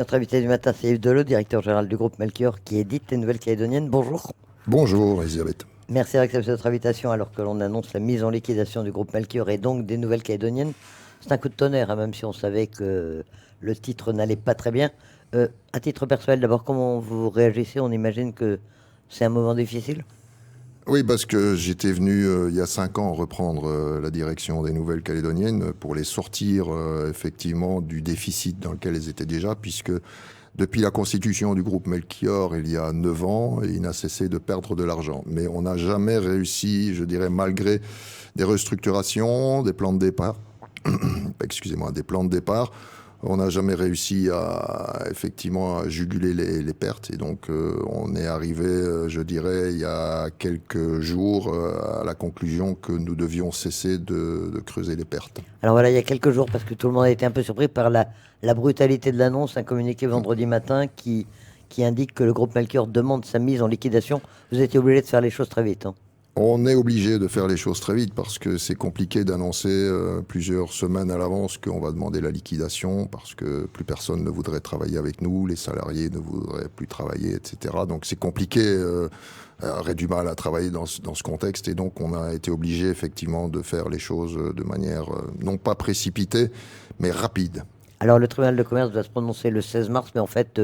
Notre invité du matin, c'est Yves Delot, directeur général du groupe Melchior, qui édite les Nouvelles Calédoniennes. Bonjour. Bonjour Elisabeth. Merci d'avoir accepté notre invitation alors que l'on annonce la mise en liquidation du groupe Melchior et donc des Nouvelles Calédoniennes. C'est un coup de tonnerre, hein, même si on savait que le titre n'allait pas très bien. À titre personnel, d'abord, comment vous réagissez? On imagine que c'est un moment difficile. Oui, parce que j'étais venu il y a 5 ans reprendre la direction des Nouvelles Calédoniennes pour les sortir effectivement du déficit dans lequel elles étaient déjà, puisque depuis la constitution du groupe Melchior il y a 9 ans, il n'a cessé de perdre de l'argent. Mais on n'a jamais réussi, je dirais, malgré des restructurations, des plans de départ, excusez-moi, des plans de départ, on n'a jamais réussi à effectivement à juguler les pertes et donc on est arrivé, je dirais, il y a quelques jours à la conclusion que nous devions cesser de creuser les pertes. Alors voilà, il y a quelques jours, parce que tout le monde a été un peu surpris par la brutalité de l'annonce, un communiqué vendredi matin qui indique que le groupe Melchior demande sa mise en liquidation. Vous étiez obligé de faire les choses très vite, hein. On est obligé de faire les choses très vite parce que c'est compliqué d'annoncer plusieurs semaines à l'avance qu'on va demander la liquidation parce que plus personne ne voudrait travailler avec nous, les salariés ne voudraient plus travailler, etc. Donc c'est compliqué, aurait du mal à travailler dans ce contexte et donc on a été obligé effectivement de faire les choses de manière non pas précipitée mais rapide. Alors, le tribunal de commerce va se prononcer le 16 mars, mais en fait,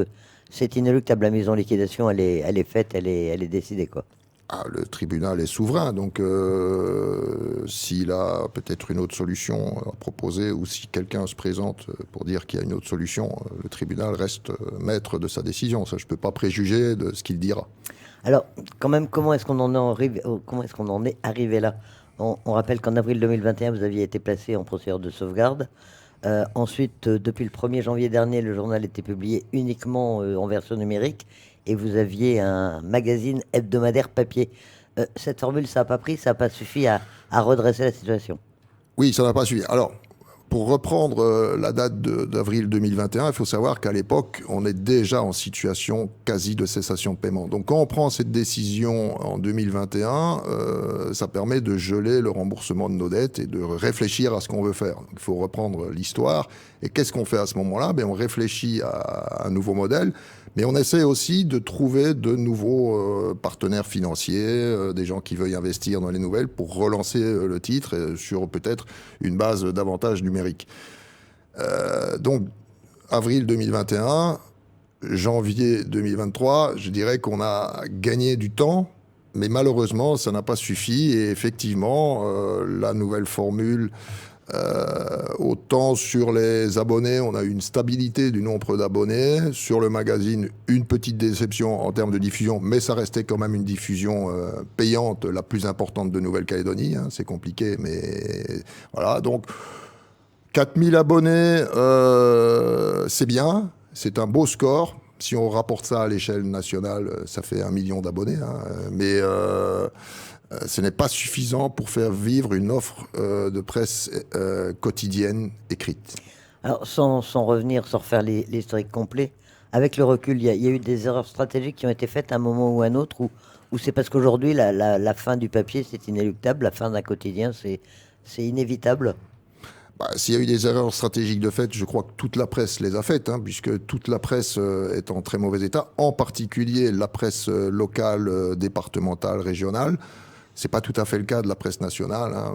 c'est inéluctable. La mise en liquidation, elle est faite, elle est décidée, quoi. Ah, le tribunal est souverain, donc s'il a peut-être une autre solution à proposer ou si quelqu'un se présente pour dire qu'il y a une autre solution, le tribunal reste maître de sa décision. Ça, je ne peux pas préjuger de ce qu'il dira. Alors, quand même, comment est-ce qu'on en est arrivé là? On rappelle qu'en avril 2021, vous aviez été placé en procédure de sauvegarde. Ensuite, depuis le 1er janvier dernier, le journal était publié uniquement en version numérique et vous aviez un magazine hebdomadaire papier. Cette formule, ça n'a pas pris, ça n'a pas suffi à redresser la situation. Oui, ça n'a pas suivi. Alors, pour reprendre la date d'avril 2021, il faut savoir qu'à l'époque, on est déjà en situation quasi de cessation de paiement. Donc quand on prend cette décision en 2021, ça permet de geler le remboursement de nos dettes et de réfléchir à ce qu'on veut faire. Donc, il faut reprendre l'histoire. Et qu'est-ce qu'on fait à ce moment-là? On réfléchit à un nouveau modèle, mais on essaie aussi de trouver de nouveaux partenaires financiers, des gens qui veuillent investir dans les nouvelles pour relancer le titre sur peut-être une base davantage numérique. Donc, avril 2021, janvier 2023, je dirais qu'on a gagné du temps, mais malheureusement, ça n'a pas suffi. Et effectivement, la nouvelle formule, autant sur les abonnés, on a eu une stabilité du nombre d'abonnés. Sur le magazine, une petite déception en termes de diffusion, mais ça restait quand même une diffusion payante, la plus importante de Nouvelle-Calédonie. Hein. C'est compliqué, mais voilà. Donc, 4000 abonnés, c'est bien, c'est un beau score. Si on rapporte ça à l'échelle nationale, ça fait 1 million d'abonnés. Hein. Mais ce n'est pas suffisant pour faire vivre une offre de presse quotidienne écrite. Alors, sans revenir, sans refaire l'historique complet, avec le recul, il y a eu des erreurs stratégiques qui ont été faites à un moment ou à un autre, ou c'est parce qu'aujourd'hui, la fin du papier, c'est inéluctable, la fin d'un quotidien, c'est inévitable. Bah, s'il y a eu des erreurs stratégiques de fait, je crois que toute la presse les a faites, hein, puisque toute la presse est en très mauvais état, en particulier la presse locale, départementale, régionale. C'est pas tout à fait le cas de la presse nationale, hein,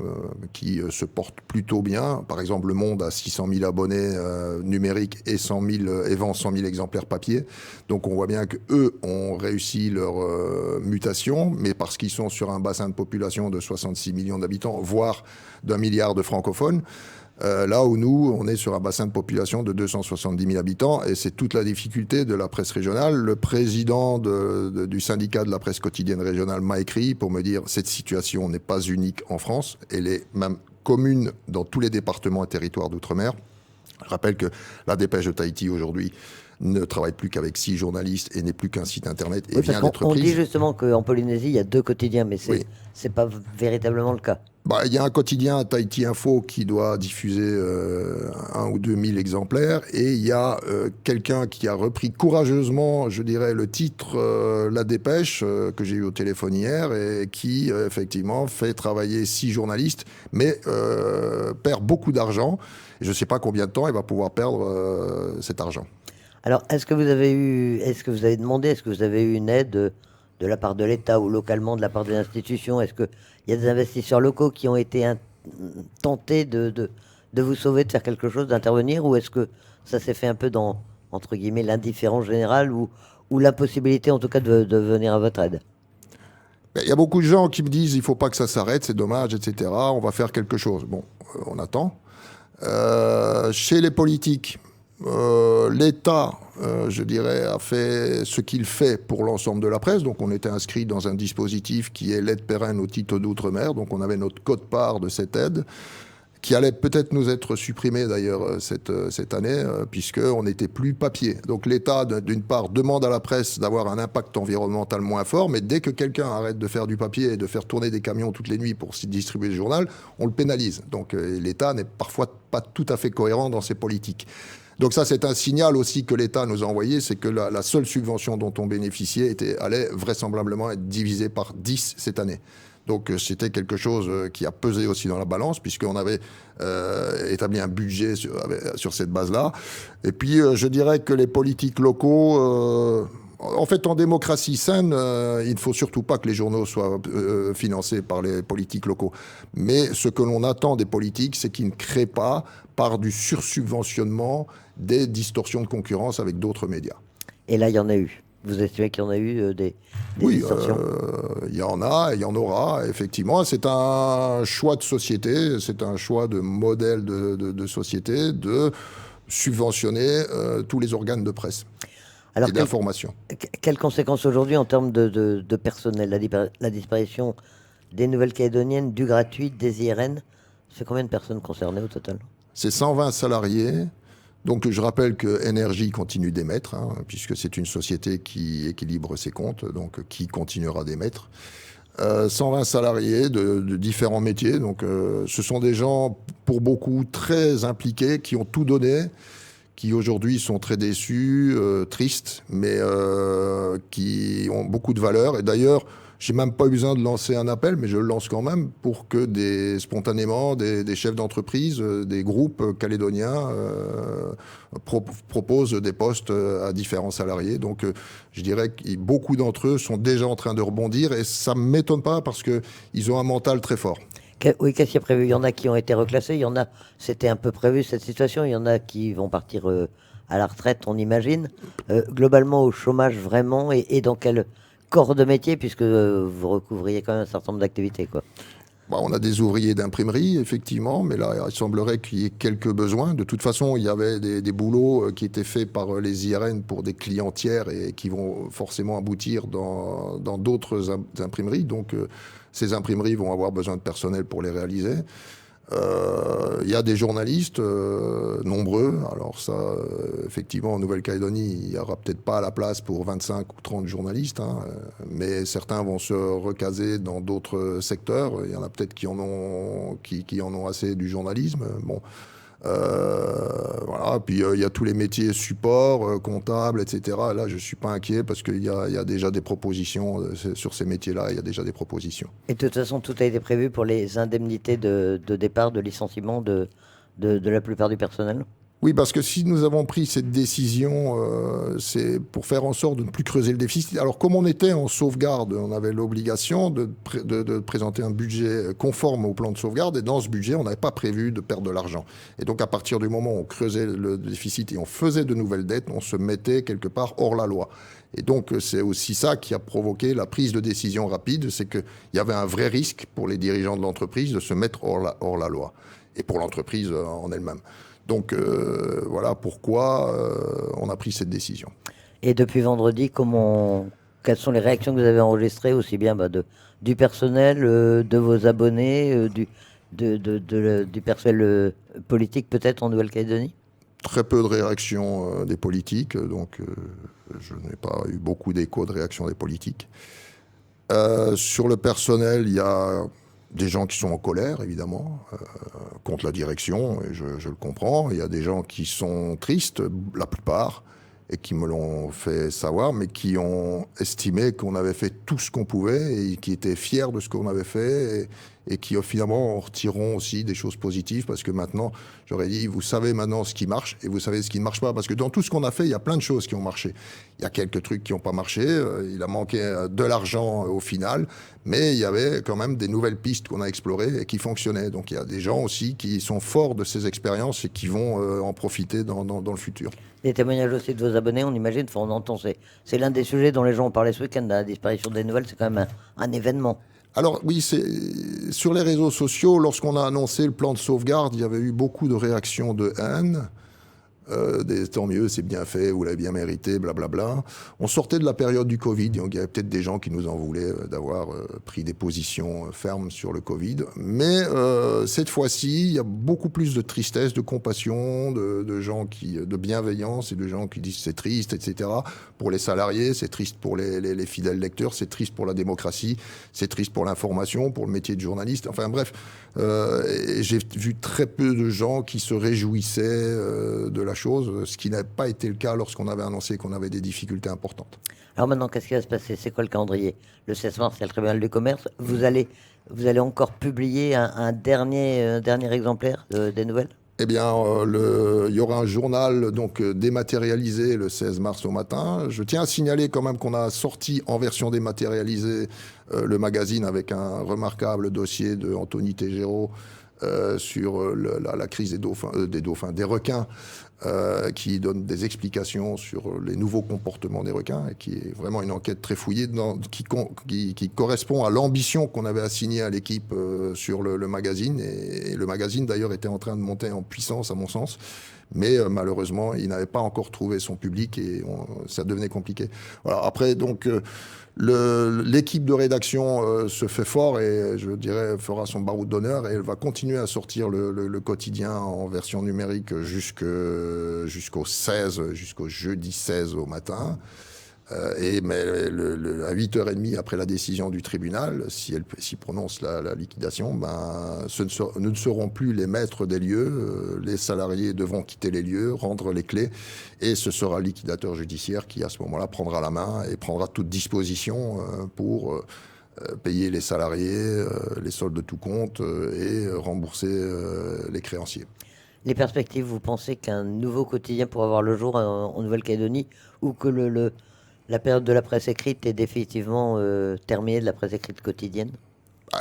qui se porte plutôt bien. Par exemple, Le Monde a 600 000 abonnés numériques et 100 000, et vend 100 000 exemplaires papier. Donc on voit bien qu'eux ont réussi leur mutation, mais parce qu'ils sont sur un bassin de population de 66 millions d'habitants, voire d'1 milliard de francophones. Là où nous, on est sur un bassin de population de 270 000 habitants et c'est toute la difficulté de la presse régionale. Le président du syndicat de la presse quotidienne régionale m'a écrit pour me dire cette situation n'est pas unique en France, elle est même commune dans tous les départements et territoires d'outre-mer. Je rappelle que la Dépêche de Tahiti aujourd'hui ne travaille plus qu'avec 6 journalistes et n'est plus qu'un site internet et Oui, parce vient d'être qu'on dit prise. justement qu'en Polynésie, il y a deux quotidiens, mais Oui. c'est pas véritablement le cas. Bah, il y a un quotidien Tahiti Info qui doit diffuser 1 ou 2 000 exemplaires et il y a quelqu'un qui a repris courageusement, je dirais, le titre La Dépêche que j'ai eu au téléphone hier et qui effectivement fait travailler 6 journalistes mais perd beaucoup d'argent. Et je ne sais pas combien de temps il va pouvoir perdre cet argent. Alors, est-ce que vous avez demandé, est-ce que vous avez eu une aide de la part de l'État ou localement de la part des institutions? Est-ce qu'il y a des investisseurs locaux qui ont été tentés de vous sauver, de faire quelque chose, d'intervenir? Ou est-ce que ça s'est fait un peu dans, entre guillemets, l'indifférence générale ou l'impossibilité en tout cas de venir à votre aide? Il y a beaucoup de gens qui me disent il faut pas que ça s'arrête, c'est dommage, etc. On va faire quelque chose. Bon, on attend. Chez les politiques, l'État, je dirais, a fait ce qu'il fait pour l'ensemble de la presse. Donc, on était inscrit dans un dispositif qui est l'aide pérenne au titre d'outre-mer. Donc, on avait notre quote-part de cette aide, qui allait peut-être nous être supprimée d'ailleurs cette année, puisqu'on n'était plus papier. Donc l'État, d'une part, demande à la presse d'avoir un impact environnemental moins fort, mais dès que quelqu'un arrête de faire du papier et de faire tourner des camions toutes les nuits pour distribuer le journal, on le pénalise. Donc l'État n'est parfois pas tout à fait cohérent dans ses politiques. Donc ça, c'est un signal aussi que l'État nous a envoyé, c'est que la seule subvention dont on bénéficiait allait vraisemblestablement être divisée par 10 cette année. Donc c'était quelque chose qui a pesé aussi dans la balance, puisqu'on avait établi un budget sur cette base-là. Et puis je dirais que les politiques locaux... en fait, en démocratie saine, il ne faut surtout pas que les journaux soient financés par les politiques locaux. Mais ce que l'on attend des politiques, c'est qu'ils ne créent pas, par du sursubventionnement, des distorsions de concurrence avec d'autres médias. Et là, il y en a eu. Vous estimez qu'il y en a eu des distorsions? Il y en a, il y en aura, effectivement. C'est un choix de société, c'est un choix de modèle de société de subventionner tous les organes de presse Alors, et d'information. quelles conséquences aujourd'hui en termes de personnel? La disparition des Nouvelles-Calédoniennes, du gratuit, des IRN, ça fait combien de personnes concernées au total? C'est 120 salariés. Donc je rappelle que Énergie continue d'émettre, puisque c'est une société qui équilibre ses comptes, donc qui continuera d'émettre. 120 salariés de différents métiers. Donc ce sont des gens, pour beaucoup, très impliqués, qui ont tout donné, qui aujourd'hui sont très déçus, tristes, mais qui ont beaucoup de valeur. Et d'ailleurs, j'ai même pas eu besoin de lancer un appel, mais je le lance quand même pour que spontanément des chefs d'entreprise, des groupes calédoniens proposent des postes à différents salariés. Donc je dirais que beaucoup d'entre eux sont déjà en train de rebondir et ça ne m'étonne pas parce qu'ils ont un mental très fort. Oui, qu'est-ce qu'il y a prévu? Il y en a qui ont été reclassés, il y en a, c'était un peu prévu cette situation, il y en a qui vont partir à la retraite, on imagine. Globalement, au chômage vraiment, et dans quel corps de métier, puisque vous recouvriez quand même un certain nombre d'activités, quoi. On a des ouvriers d'imprimerie, effectivement, mais là, il semblerait qu'il y ait quelques besoins. De toute façon, il y avait des boulots qui étaient faits par les IRN pour des clients tiers et qui vont forcément aboutir dans d'autres imprimeries. Donc, ces imprimeries vont avoir besoin de personnel pour les réaliser. Il y a des journalistes nombreux. Alors ça, effectivement, en Nouvelle-Calédonie, il n'y aura peut-être pas la place pour 25 ou 30 journalistes, mais certains vont se recaser dans d'autres secteurs. Il y en a peut-être qui en ont assez du journalisme. Bon. Voilà. Puis il y a tous les métiers support, comptable, etc. Là, je ne suis pas inquiet parce qu'il y a déjà des propositions sur ces métiers-là. Il y a déjà des propositions. Et de toute façon, tout a été prévu pour les indemnités de départ, de licenciement de la plupart du personnel? Oui, parce que si nous avons pris cette décision, c'est pour faire en sorte de ne plus creuser le déficit. Alors, comme on était en sauvegarde, on avait l'obligation de présenter un budget conforme au plan de sauvegarde. Et dans ce budget, on n'avait pas prévu de perdre de l'argent. Et donc, à partir du moment où on creusait le déficit et on faisait de nouvelles dettes, on se mettait quelque part hors la loi. Et donc, c'est aussi ça qui a provoqué la prise de décision rapide. C'est qu'il y avait un vrai risque pour les dirigeants de l'entreprise de se mettre hors la loi. Et pour l'entreprise en elle-même. Donc voilà pourquoi on a pris cette décision. Et depuis vendredi, quelles sont les réactions que vous avez enregistrées, aussi bien du personnel, de vos abonnés, du personnel politique peut-être en Nouvelle-Calédonie? Très peu de réactions des politiques, donc je n'ai pas eu beaucoup d'échos de réactions des politiques. Sur le personnel, il y a des gens qui sont en colère, évidemment, contre la direction, et je le comprends. Il y a des gens qui sont tristes, la plupart, et qui me l'ont fait savoir, mais qui ont estimé qu'on avait fait tout ce qu'on pouvait et qui étaient fiers de ce qu'on avait fait et qui finalement en retireront aussi des choses positives, parce que maintenant, j'aurais dit, vous savez maintenant ce qui marche et vous savez ce qui ne marche pas, parce que dans tout ce qu'on a fait, il y a plein de choses qui ont marché. Il y a quelques trucs qui n'ont pas marché, il a manqué de l'argent au final, mais il y avait quand même des nouvelles pistes qu'on a explorées et qui fonctionnaient. Donc il y a des gens aussi qui sont forts de ces expériences et qui vont en profiter dans le futur. Les témoignages aussi de vos abonnés, on imagine, enfin, on entend, c'est l'un des sujets dont les gens ont parlé ce week-end, la disparition des nouvelles, c'est quand même un événement. Alors oui, c'est sur les réseaux sociaux, lorsqu'on a annoncé le plan de sauvegarde, il y avait eu beaucoup de réactions de haine. Tant mieux, c'est bien fait, vous l'avez bien mérité, blablabla. On sortait de la période du Covid, donc il y avait peut-être des gens qui nous en voulaient d'avoir pris des positions fermes sur le Covid. Mais cette fois-ci, il y a beaucoup plus de tristesse, de compassion, de gens de bienveillance et de gens qui disent c'est triste, etc. Pour les salariés, c'est triste pour les fidèles lecteurs, c'est triste pour la démocratie, c'est triste pour l'information, pour le métier de journaliste. Enfin bref, j'ai vu très peu de gens qui se réjouissaient de la chose, ce qui n'a pas été le cas lorsqu'on avait annoncé qu'on avait des difficultés importantes. Alors maintenant, qu'est-ce qui va se passer? C'est quoi le calendrier? Le 16 mars, il y a le tribunal du commerce. Vous allez encore publier un dernier exemplaire des nouvelles? Eh bien, il y aura un journal donc dématérialisé le 16 mars au matin. Je tiens à signaler quand même qu'on a sorti en version dématérialisée le magazine avec un remarquable dossier de Anthony Tégéraud sur la crise des requins, qui donne des explications sur les nouveaux comportements des requins, et qui est vraiment une enquête très fouillée, qui correspond à l'ambition qu'on avait assignée à l'équipe sur le magazine. Et le magazine, d'ailleurs, était en train de monter en puissance, à mon sens. Mais malheureusement, il n'avait pas encore trouvé son public et ça devenait compliqué. Voilà. Après, donc, l'équipe de rédaction se fait fort et, je dirais, fera son baroud d'honneur, et elle va continuer à sortir le quotidien en version numérique jusqu'au jeudi 16 au matin. Mais à 8h30 après la décision du tribunal, s'il prononce la liquidation, nous ne serons plus les maîtres des lieux. Les salariés devront quitter les lieux, rendre les clés, et ce sera le liquidateur judiciaire qui, à ce moment-là, prendra la main et prendra toute disposition pour payer les salariés, les soldes de tout compte et rembourser les créanciers. Les perspectives, vous pensez qu'un nouveau quotidien pourra voir le jour en Nouvelle-Calédonie, ou que la période de la presse écrite est définitivement terminée, de la presse écrite quotidienne?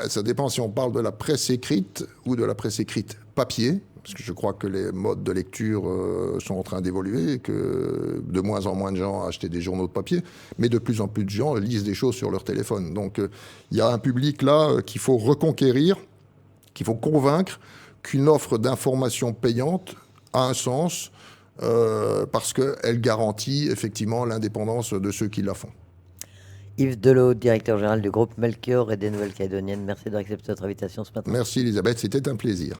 Ça dépend si on parle de la presse écrite ou de la presse écrite papier, parce que je crois que les modes de lecture sont en train d'évoluer et que de moins en moins de gens achètent des journaux de papier, mais de plus en plus de gens lisent des choses sur leur téléphone. Donc il y a un public là qu'il faut reconquérir, qu'il faut convaincre qu'une offre d'information payante a un sens, parce qu'elle garantit effectivement l'indépendance de ceux qui la font. Yves Delot, directeur général du groupe Melchior et des Nouvelles-Calédoniennes, merci d'avoir accepté notre invitation ce matin. Merci Elisabeth, c'était un plaisir.